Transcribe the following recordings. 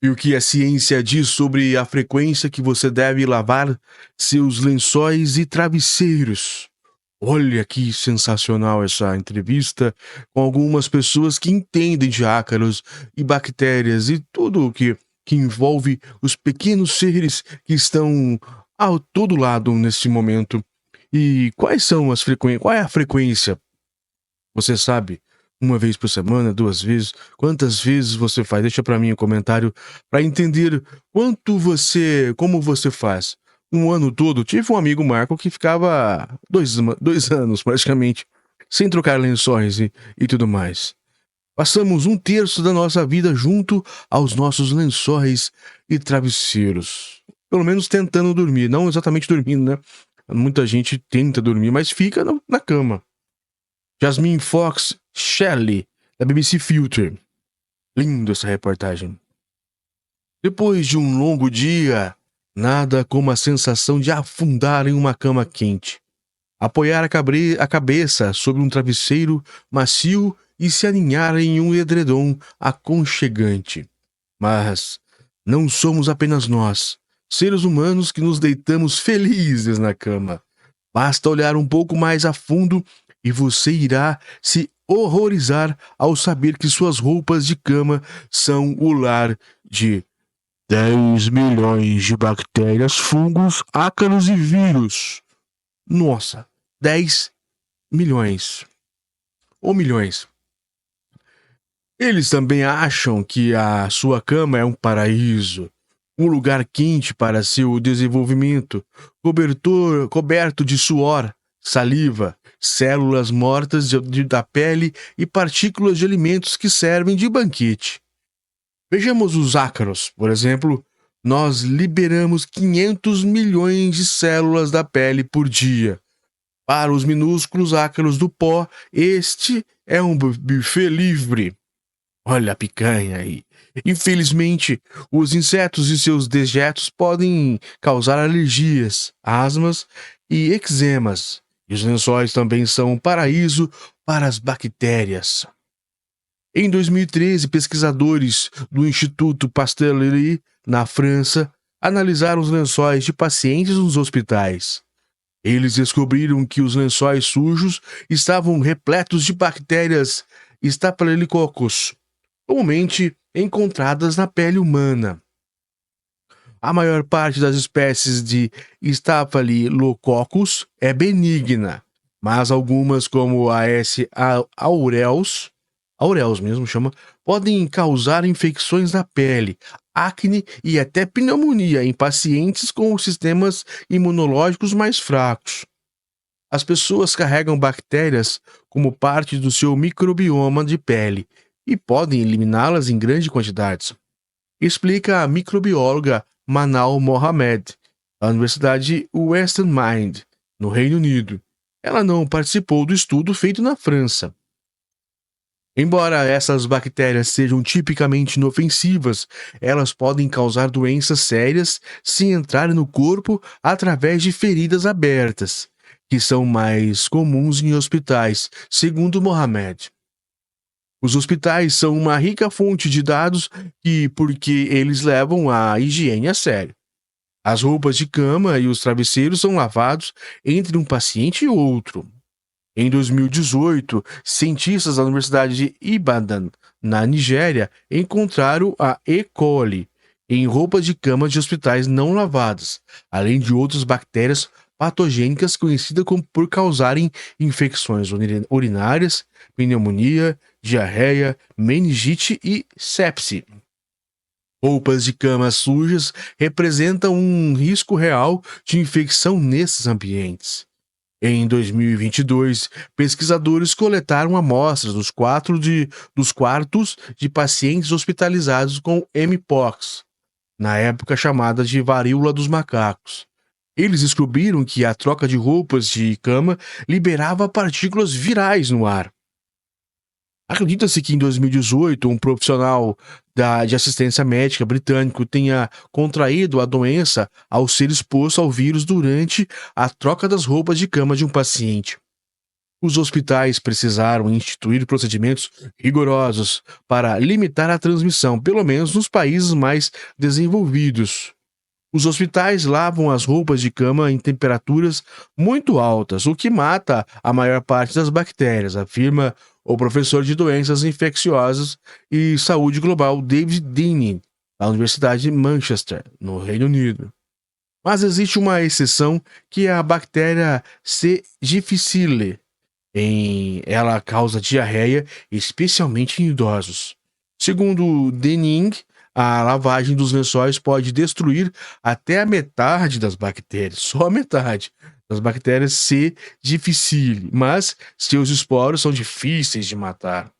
E o que a ciência diz sobre a frequência que você deve lavar seus lençóis e travesseiros? Olha que sensacional essa entrevista com algumas pessoas que entendem de ácaros e bactérias e tudo o que envolve os pequenos seres que estão ao todo lado nesse momento. E quais são as frequências? Qual é a frequência? Você sabe? Uma vez por semana, 2 vezes? Quantas vezes você faz? Deixa para mim um comentário para entender como você faz. Um ano todo, tive um amigo Marco que ficava 2 anos praticamente sem trocar lençóis e tudo mais. Passamos 1/3 da nossa vida junto aos nossos lençóis e travesseiros. Pelo menos tentando dormir, não exatamente dormindo, né? Muita gente tenta dormir, mas fica na cama. Jasmine Fox Shelley, da BBC Filter. Lindo essa reportagem. Depois de um longo dia, nada como a sensação de afundar em uma cama quente. Apoiar a cabeça sobre um travesseiro macio e se aninhar em um edredom aconchegante. Mas não somos apenas nós, seres humanos que nos deitamos felizes na cama. Basta olhar um pouco mais a fundo e você irá se horrorizar ao saber que suas roupas de cama são o lar de 10 milhões de bactérias, fungos, ácaros e vírus. Nossa, 10 milhões. Ou milhões. Eles também acham que a sua cama é um paraíso, um lugar quente para seu desenvolvimento, coberto de suor, saliva, células mortas da pele e partículas de alimentos que servem de banquete. Vejamos os ácaros, por exemplo. Nós liberamos 500 milhões de células da pele por dia. Para os minúsculos ácaros do pó, este é um buffet livre. Olha a picanha aí. Infelizmente, os insetos e seus dejetos podem causar alergias, asmas e eczemas. E os lençóis também são um paraíso para as bactérias. Em 2013, pesquisadores do Instituto Pasteur, na França, analisaram os lençóis de pacientes nos hospitais. Eles descobriram que os lençóis sujos estavam repletos de bactérias Staphylococcus, comumente encontradas na pele humana. A maior parte das espécies de Staphylococcus é benigna, mas algumas, como a S. aureus mesmo chama, podem causar infecções na pele, acne e até pneumonia em pacientes com os sistemas imunológicos mais fracos. As pessoas carregam bactérias como parte do seu microbioma de pele e podem eliminá-las em grandes quantidades, explica a microbióloga Manal Mohamed, da Universidade Western Mind, no Reino Unido. Ela não participou do estudo feito na França. Embora essas bactérias sejam tipicamente inofensivas, elas podem causar doenças sérias se entrarem no corpo através de feridas abertas, que são mais comuns em hospitais, segundo Mohamed. Os hospitais são uma rica fonte de dados porque eles levam a higiene a sério. As roupas de cama e os travesseiros são lavados entre um paciente e outro. Em 2018, cientistas da Universidade de Ibadan, na Nigéria, encontraram a E. coli em roupas de cama de hospitais não lavadas, além de outras bactérias patogênicas conhecidas por causarem infecções urinárias, pneumonia, diarreia, meningite e sepse. Roupas de cama sujas representam um risco real de infecção nesses ambientes. Em 2022, pesquisadores coletaram amostras dos quartos de pacientes hospitalizados com Mpox, na época chamada de varíola dos macacos. Eles descobriram que a troca de roupas de cama liberava partículas virais no ar. Acredita-se que em 2018 um profissional de assistência médica britânico tenha contraído a doença ao ser exposto ao vírus durante a troca das roupas de cama de um paciente. Os hospitais precisaram instituir procedimentos rigorosos para limitar a transmissão, pelo menos nos países mais desenvolvidos. Os hospitais lavam as roupas de cama em temperaturas muito altas, o que mata a maior parte das bactérias, afirma o professor de doenças infecciosas e saúde global David Denning, da Universidade de Manchester, no Reino Unido. Mas existe uma exceção, que é a bactéria C. difficile. Ela causa diarreia, especialmente em idosos. Segundo Denning, a lavagem dos lençóis pode destruir até a metade das bactérias, só a metade das bactérias C. difficile, mas seus esporos são difíceis de matar.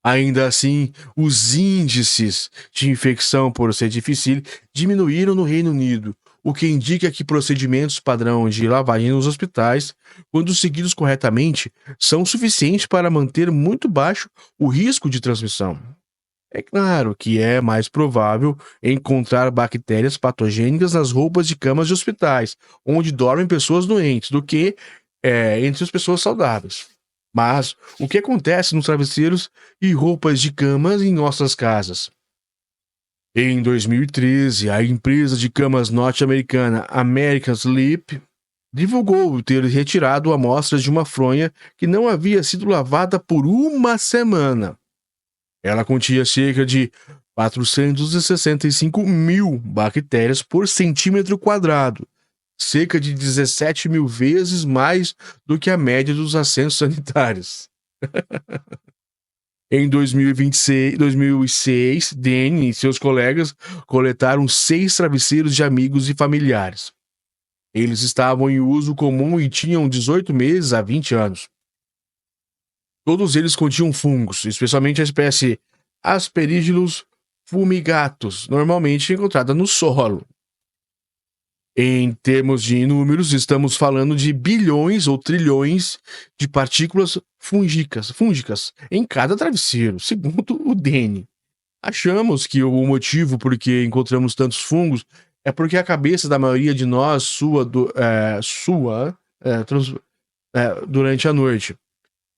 Ainda assim, os índices de infecção por C. difficile diminuíram no Reino Unido, o que indica que procedimentos padrão de lavagem nos hospitais, quando seguidos corretamente, são suficientes para manter muito baixo o risco de transmissão. É claro que é mais provável encontrar bactérias patogênicas nas roupas de camas de hospitais, onde dormem pessoas doentes, do que entre as pessoas saudáveis. Mas o que acontece nos travesseiros e roupas de camas em nossas casas? Em 2013, a empresa de camas norte-americana American Sleep divulgou ter retirado amostras de uma fronha que não havia sido lavada por uma semana. Ela continha cerca de 465 mil bactérias por centímetro quadrado, cerca de 17 mil vezes mais do que a média dos assentos sanitários. Em 2006, Danny e seus colegas coletaram 6 travesseiros de amigos e familiares. Eles estavam em uso comum e tinham 18 meses a 20 anos. Todos eles continham fungos, especialmente a espécie Aspergillus fumigatus, normalmente encontrada no solo. Em termos de números, estamos falando de bilhões ou trilhões de partículas fúngicas em cada travesseiro, segundo o Denny. Achamos que o motivo por que encontramos tantos fungos é porque a cabeça da maioria de nós sua durante a noite.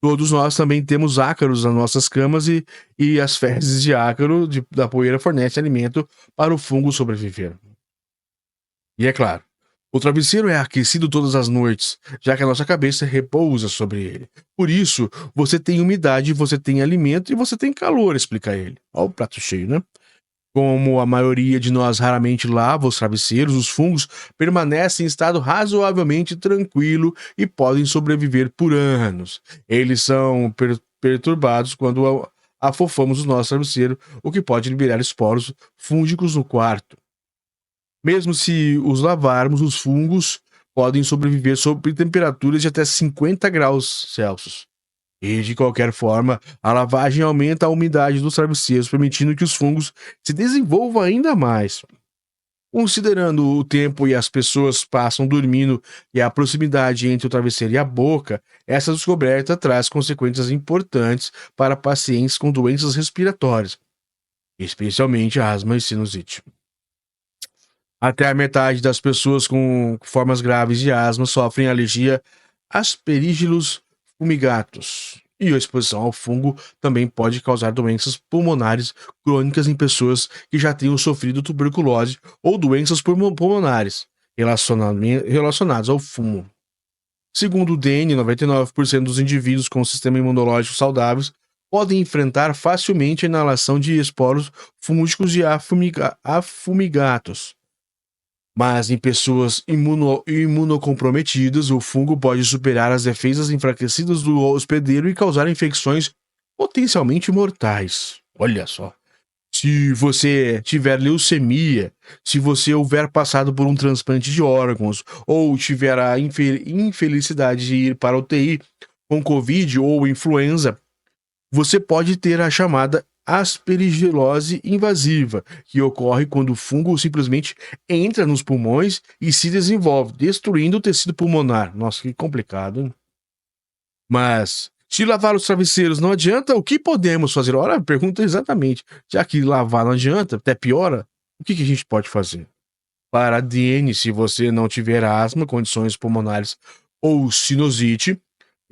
Todos nós também temos ácaros nas nossas camas e as fezes de ácaro da poeira fornecem alimento para o fungo sobreviver. E é claro, o travesseiro é aquecido todas as noites, já que a nossa cabeça repousa sobre ele. Por isso, você tem umidade, você tem alimento e você tem calor, explica ele. Olha o prato cheio, né? Como a maioria de nós raramente lava os travesseiros, os fungos permanecem em estado razoavelmente tranquilo e podem sobreviver por anos. Eles são perturbados quando afofamos o nosso travesseiro, o que pode liberar esporos fúngicos no quarto. Mesmo se os lavarmos, os fungos podem sobreviver sob temperaturas de até 50 graus Celsius. E, de qualquer forma, a lavagem aumenta a umidade dos travesseiros, permitindo que os fungos se desenvolvam ainda mais. Considerando o tempo e as pessoas passam dormindo e a proximidade entre o travesseiro e a boca, essa descoberta traz consequências importantes para pacientes com doenças respiratórias, especialmente asma e sinusite. Até a metade das pessoas com formas graves de asma sofrem alergia a Aspergillus fumigatus. E a exposição ao fungo também pode causar doenças pulmonares crônicas em pessoas que já tenham sofrido tuberculose ou doenças pulmonares relacionadas ao fumo. Segundo o DN, 99% dos indivíduos com sistema imunológico saudáveis podem enfrentar facilmente a inalação de esporos fúngicos de afumigatos. Mas em pessoas imunocomprometidas, o fungo pode superar as defesas enfraquecidas do hospedeiro e causar infecções potencialmente mortais. Olha só. Se você tiver leucemia, se você houver passado por um transplante de órgãos, ou tiver a infelicidade de ir para a UTI com Covid ou influenza, você pode ter a chamada aspergilose invasiva, que ocorre quando o fungo simplesmente entra nos pulmões e se desenvolve, destruindo o tecido pulmonar. Nossa, que complicado, hein? Mas, se lavar os travesseiros não adianta, o que podemos fazer? Ora, pergunta exatamente. Já que lavar não adianta, até piora, o que a gente pode fazer? Para a DN, se você não tiver asma, condições pulmonares ou sinusite,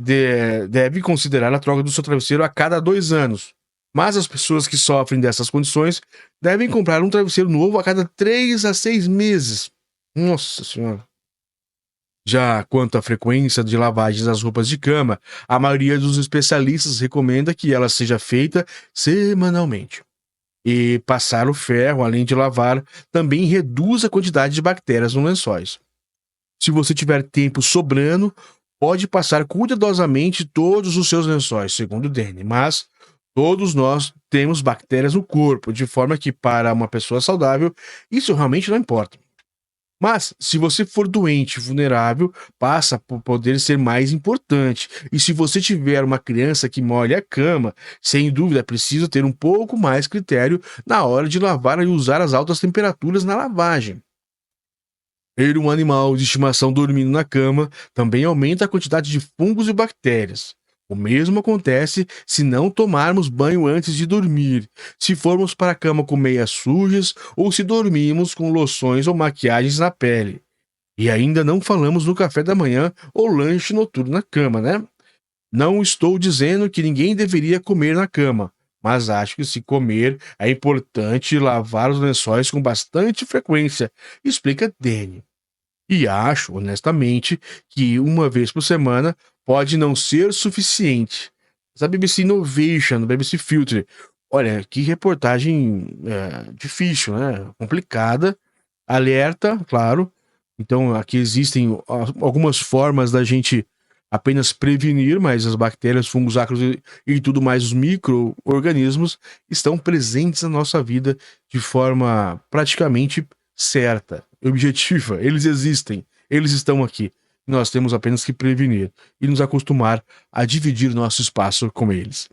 deve considerar a troca do seu travesseiro a cada 2 anos. Mas as pessoas que sofrem dessas condições devem comprar um travesseiro novo a cada 3 a 6 meses. Nossa Senhora! Já quanto à frequência de lavagens das roupas de cama, a maioria dos especialistas recomenda que ela seja feita semanalmente. E passar o ferro, além de lavar, também reduz a quantidade de bactérias nos lençóis. Se você tiver tempo sobrando, pode passar cuidadosamente todos os seus lençóis, segundo Danny, mas todos nós temos bactérias no corpo, de forma que para uma pessoa saudável, isso realmente não importa. Mas, se você for doente e vulnerável, passa por poder ser mais importante. E se você tiver uma criança que molha a cama, sem dúvida é preciso ter um pouco mais critério na hora de lavar e usar as altas temperaturas na lavagem. Ter um animal de estimação dormindo na cama também aumenta a quantidade de fungos e bactérias. O mesmo acontece se não tomarmos banho antes de dormir, se formos para a cama com meias sujas ou se dormirmos com loções ou maquiagens na pele. E ainda não falamos no café da manhã ou lanche noturno na cama, né? Não estou dizendo que ninguém deveria comer na cama, mas acho que se comer é importante lavar os lençóis com bastante frequência, explica Danny. E acho, honestamente, que uma vez por semana pode não ser suficiente. Mas a BBC Innovation, BBC Filter, olha, que reportagem difícil, né? Complicada, alerta, claro. Então, aqui existem algumas formas da gente apenas prevenir, mas as bactérias, fungos, ácaros e tudo mais, os micro-organismos, estão presentes na nossa vida de forma praticamente certa, objetiva. Eles existem, eles estão aqui. Nós temos apenas que prevenir e nos acostumar a dividir nosso espaço com eles.